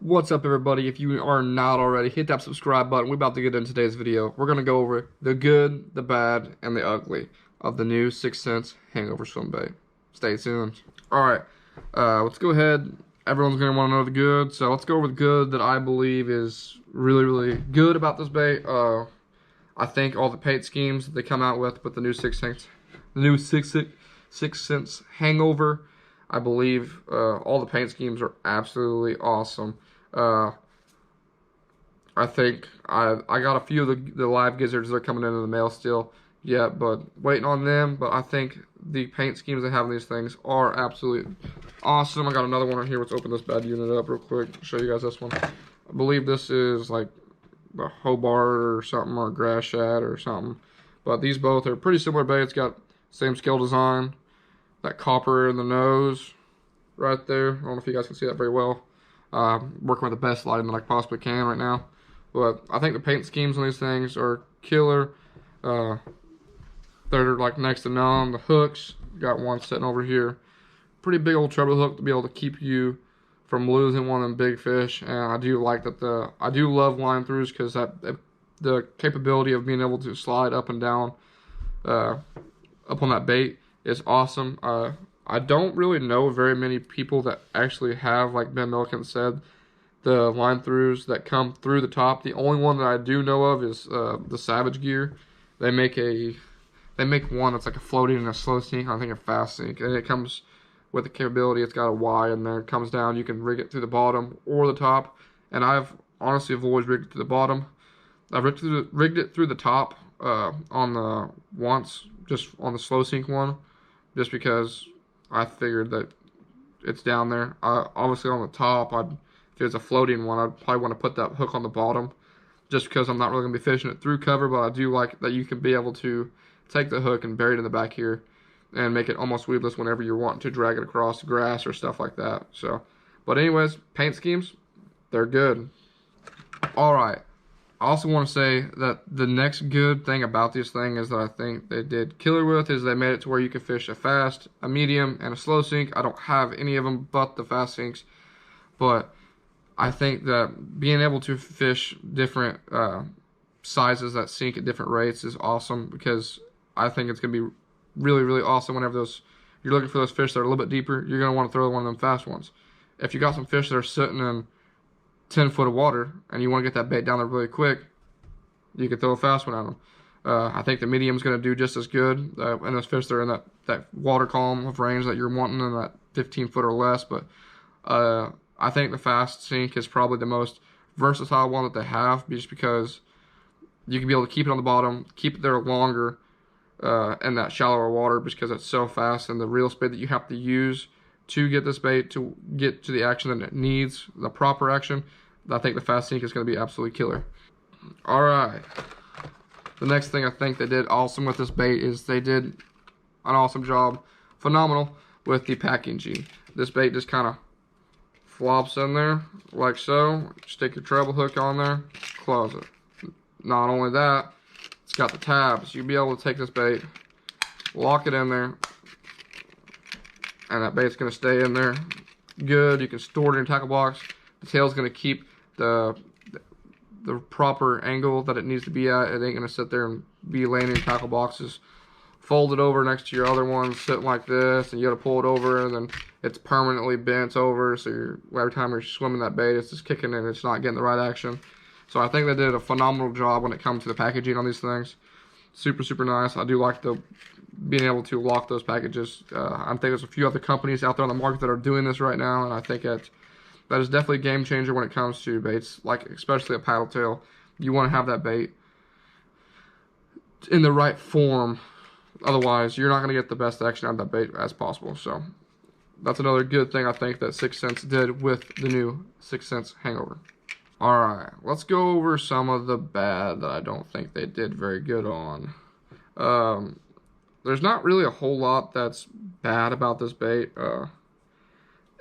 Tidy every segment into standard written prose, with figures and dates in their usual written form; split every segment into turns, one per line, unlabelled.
What's up, everybody? If you are not already, hit that subscribe button. We're about to get into today's video. We're going to go over the good, the bad, and the ugly of the new 6th Sense Hangover swim bait. Stay tuned. Alright, let's go ahead. Everyone's going to want to know the good, so let's go over the good that I believe is really good about this bait. I think all the paint schemes that they come out with the new 6th Sense Hangover, I believe all the paint schemes are absolutely awesome. I think I got a few of the live gizzards that are coming into the mail still yet, but waiting on them. But I think the paint schemes they have in these things are absolutely awesome. I got another one right here. Let's open this bad unit up real quick. Show you guys this one. I believe this is like the Hobart or something, or grass shad or something. But these both are pretty similar baits. Got same scale design. That copper in the nose right there. I don't know if you guys can see that very well. Working with the best lighting that I possibly can right now. But I think the paint schemes on these things are killer. They're like next to none. The hooks, got one sitting over here. Pretty big old treble hook to be able to keep you from losing one of them big fish. And I do like that I do love line throughs because the capability of being able to slide up and down up on that bait is awesome. I don't really know very many people that actually have, like Ben Milliken said, the line throughs that come through the top. The only one that I do know of is the Savage Gear. They make one that's like a floating and a slow sink. I think a fast sink, and it comes with the capability. It's got a Y in there. It comes down. You can rig it through the bottom or the top. And I've honestly always rigged it to the bottom. I've rigged it through the top on the once, just on the slow sink one, just because I figured that it's down there. Obviously on the top, if it's a floating one, I'd probably want to put that hook on the bottom, just because I'm not really going to be fishing it through cover. But I do like that you can be able to take the hook and bury it in the back here and make it almost weedless whenever you're wanting to drag it across the grass or stuff like that. So, but anyways, paint schemes, they're good. Alright, I also want to say that the next good thing about this thing is that I think they did killer with is they made it to where you can fish a fast, a medium, and a slow sink. I don't have any of them but the fast sinks, but I think that being able to fish different sizes that sink at different rates is awesome, because I think it's going to be really awesome whenever you're looking for those fish that are a little bit deeper. You're going to want to throw one of them fast ones. If you got some fish that are sitting in 10 foot of water and you want to get that bait down there really quick, you can throw a fast one at them. I think the medium's going to do just as good, and those fish that are in that water column of range that you're wanting in that 15 foot or less. But I think the fast sink is probably the most versatile one that they have, just because you can be able to keep it on the bottom, keep it there longer in that shallower water, because it's so fast, and the reel speed that you have to use to get this bait to get to the action that it needs, the proper action. I think the fast sink is going to be absolutely killer. Alright, the next thing I think they did awesome with this bait is they did an awesome job, phenomenal, with the packaging. This bait just kind of flops in there like so. Stick your treble hook on there, close it. Not only that, it's got the tabs. You'll be able to take this bait, lock it in there, and that bait's going to stay in there good. You can store it in your tackle box. The tail's going to keep the proper angle that it needs to be at. It ain't going to sit there and be laying in tackle boxes folded over next to your other ones, sitting like this, and you got to pull it over, and then it's permanently bent over, so every time you're swimming that bait, it's just kicking and it's not getting the right action. So I think they did a phenomenal job when it comes to the packaging on these things. Super nice. I do like being able to lock those packages. I think there's a few other companies out there on the market that are doing this right now, and I think that is definitely a game changer when it comes to baits, like especially a paddle tail. You want to have that bait in the right form, otherwise you're not going to get the best action out of that bait as possible. So that's another good thing I think that 6th Sense did with the new 6th Sense Hangover. Alright, let's go over some of the bad that I don't think they did very good on. There's not really a whole lot that's bad about this bait.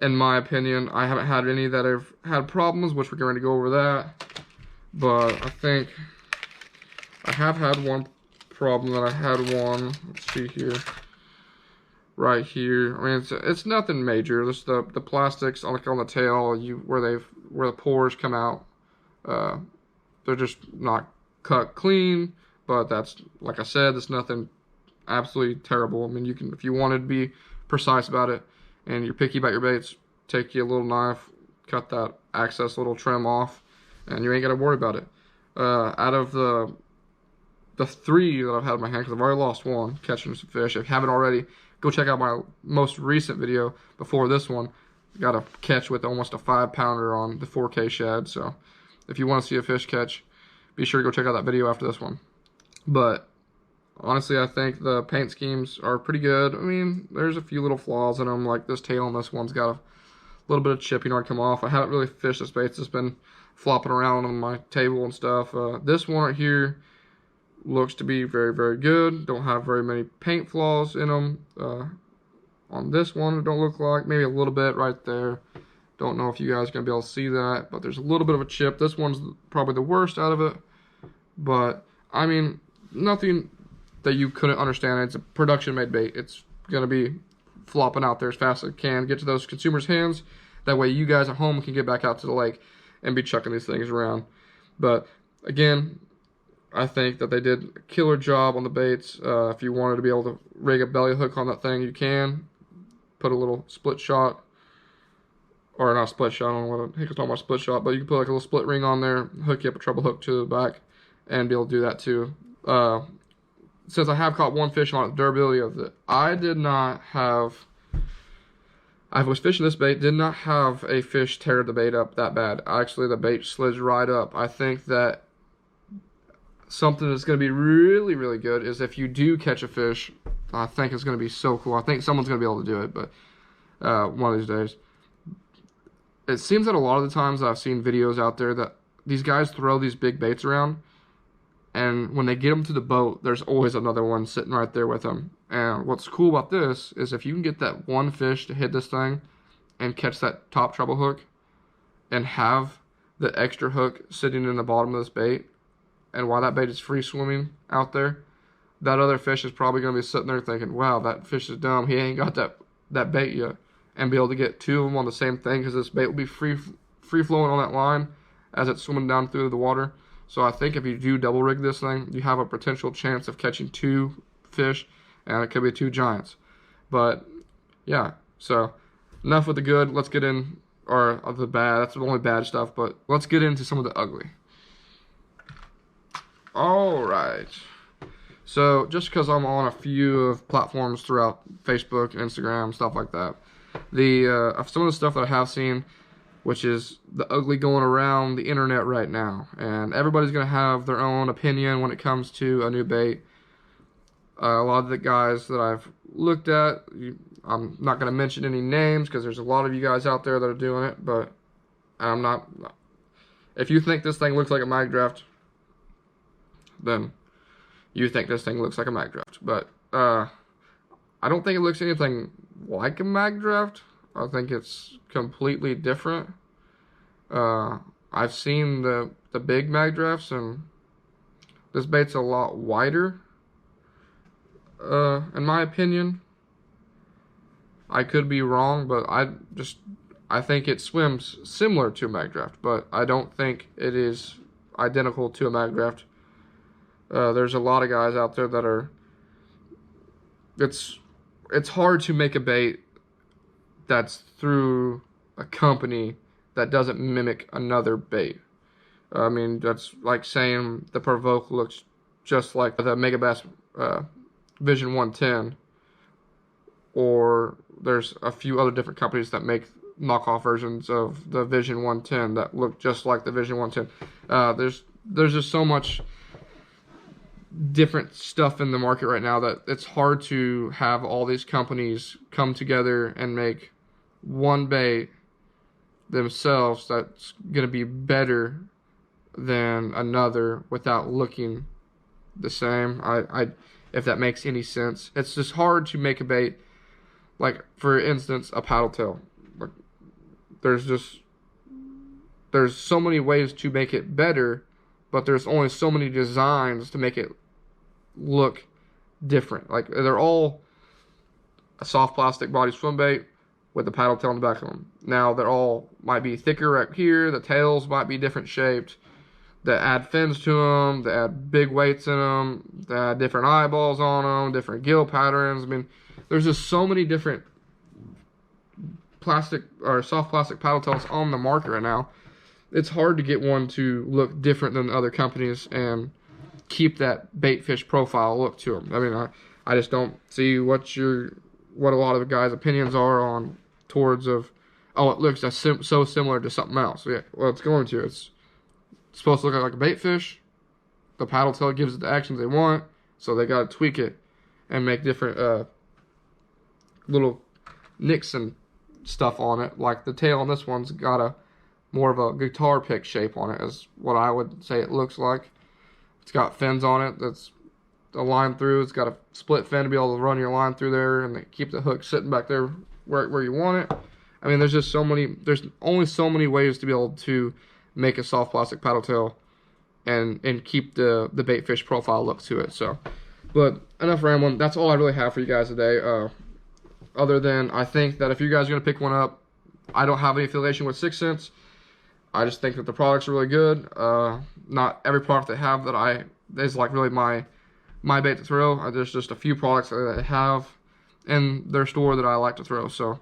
In my opinion, I haven't had any that have had problems, which we're going to go over that. But I think I have had one problem that I had one. Let's see here. right here. I mean, it's nothing major. Just the plastics on the tail, where the pores come out. Uh, they're just not cut clean. But that's, like I said, it's nothing absolutely terrible. I mean, you can, if you wanted to be precise about it, and you're picky about your baits, take you a little knife, cut that excess little trim off, and you ain't gotta worry about it. Out of the 3 that I've had in my hand, because I've already lost one catching some fish. If you haven't already, go check out my most recent video before this one. Got a catch with almost a 5-pounder on the 4K shad. So if you want to see a fish catch, be sure to go check out that video after this one. But honestly, I think the paint schemes are pretty good. I mean, there's a few little flaws in them, like this tail on this one's got a little bit of chipping on come off. I haven't really fished this bait. It's just been flopping around on my table and stuff. This one right here looks to be very, very good. Don't have very many paint flaws in them. On this one, it don't look like. Maybe a little bit right there. Don't know if you guys are going to be able to see that, but there's a little bit of a chip. This one's probably the worst out of it. But, I mean, nothing that you couldn't understand. It's a production-made bait. It's going to be flopping out there as fast as it can. Get to those consumers' hands. That way you guys at home can get back out to the lake and be chucking these things around. But, again, I think that they did a killer job on the baits. If you wanted to be able to rig a belly hook on that thing, you can. Put a little split shot. Or not split shot, I don't know what the heck I'm talking about split shot, but you can put like a little split ring on there, hook you up a treble hook to the back, and be able to do that too. Since I have caught one fish on it, the durability of it, I was fishing this bait, did not have a fish tear the bait up that bad. Actually, the bait slids right up. I think that something that's going to be really, really good is if you do catch a fish, I think it's going to be so cool. I think someone's going to be able to do it, but one of these days. It seems that a lot of the times I've seen videos out there that these guys throw these big baits around, and when they get them to the boat, there's always another one sitting right there with them. And what's cool about this is if you can get that one fish to hit this thing and catch that top treble hook and have the extra hook sitting in the bottom of this bait, and while that bait is free swimming out there, that other fish is probably going to be sitting there thinking, wow, that fish is dumb. He ain't got that bait yet. And be able to get 2 of them on the same thing, because this bait will be free flowing on that line as it's swimming down through the water. So I think if you do double rig this thing, you have a potential chance of catching 2 fish, and it could be 2 giants. But yeah, so enough with the good. Let's get in, or the bad. That's the only bad stuff. But let's get into some of the ugly. All right. So just because I'm on a few of platforms throughout Facebook, Instagram, stuff like that. Some of the stuff that I have seen, which is the ugly going around the internet right now, and everybody's gonna have their own opinion when it comes to a new bait. A lot of the guys that I've looked at, I'm not gonna mention any names because there's a lot of you guys out there that are doing it, but I'm not. If you think this thing looks like a mag draft, then you think this thing looks like a mag draft. But I don't think it looks anything like a mag draft. I think it's completely different. I've seen the big mag drafts, and this bait's a lot wider. In my opinion, I could be wrong, but I think it swims similar to a mag draft, but I don't think it is identical to a mag draft. There's a lot of guys out there that are. It's hard to make a bait that's through a company that doesn't mimic another bait. I mean, that's like saying the Provoke looks just like the Megabass Vision 110, or there's a few other different companies that make knockoff versions of the Vision 110 that look just like the Vision 110. There's just so much different stuff in the market right now that it's hard to have all these companies come together and make one bait themselves that's going to be better than another without looking the same. If that makes any sense. It's just hard to make a bait, like for instance a paddle tail. Like, there's so many ways to make it better, but there's only so many designs to make it look different. Like they're all a soft plastic body swim bait with the paddle tail on the back of them. Now they're all might be thicker right here. The tails might be different shaped. They add fins to them. They add big weights in them. They add different eyeballs on them, different gill patterns. I mean, there's just so many different plastic or soft plastic paddle tails on the market right now. It's hard to get one to look different than other companies and keep that bait fish profile look to them. I mean, I just don't see what a lot of the guys' opinions are on towards of, oh, it looks so similar to something else. Yeah, well, it's going to. It's supposed to look like a bait fish. The paddle tail gives it the actions they want, so they got to tweak it and make different little nicks and stuff on it. Like the tail on this one's got a more of a guitar pick shape on it, is what I would say it looks like. It's got fins on it that's a line through. It's got a split fin to be able to run your line through there and keep the hook sitting back there where you want it. I mean, there's only so many ways to be able to make a soft plastic paddle tail and keep the bait fish profile look to it. So, but enough rambling. That's all I really have for you guys today. Other than I think that if you guys are gonna pick one up, I don't have any affiliation with 6th Sense. I just think that the products are really good. Not every product they have that is like really my bait to throw. There's just a few products that they have in their store that I like to throw. So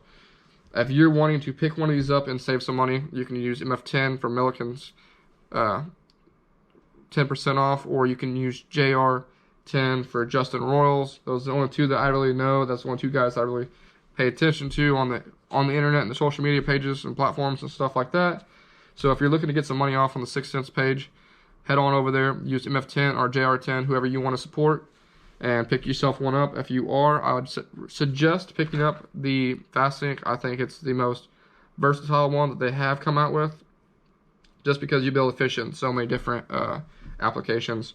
if you're wanting to pick one of these up and save some money, you can use MF10 for Milliken's 10% off, or you can use JR10 for Justin Royals. Those are the only two that I really know. That's the only two guys I really pay attention to on the internet and the social media pages and platforms and stuff like that. So if you're looking to get some money off on the 6th Sense page, head on over there, use MF10 or JR10, whoever you want to support, and pick yourself one up. If you are, I would suggest picking up the Fast Sink. I think it's the most versatile one that they have come out with, just because you'll be able to fish in so many different applications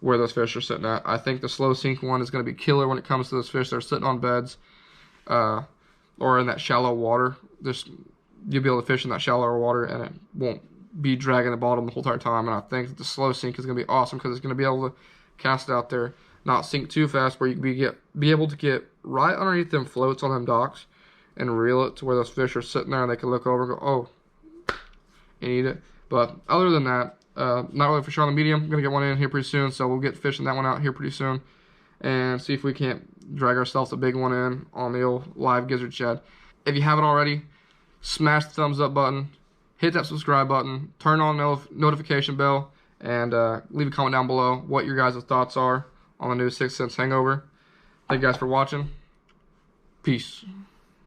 where those fish are sitting at. I think the slow sink one is going to be killer when it comes to those fish that are sitting on beds or in that shallow water. You'll be able to fish in that shallower water and it won't be dragging the bottom the whole entire time. And I think that the slow sink is going to be awesome because it's going to be able to cast it out there, not sink too fast, where you can be able to get right underneath them floats on them docks and reel it to where those fish are sitting there and they can look over and go, oh, and eat it. But other than that, not really for sure on the medium. I'm going to get one in here pretty soon, so we'll get fishing that one out here pretty soon and see if we can't drag ourselves a big one in on the old live gizzard shed. If you haven't already, smash the thumbs up button, hit that subscribe button, turn on the notification bell, and leave a comment down below what your guys' thoughts are on the new 6th Sense Hangover. Thank you guys for watching. Peace.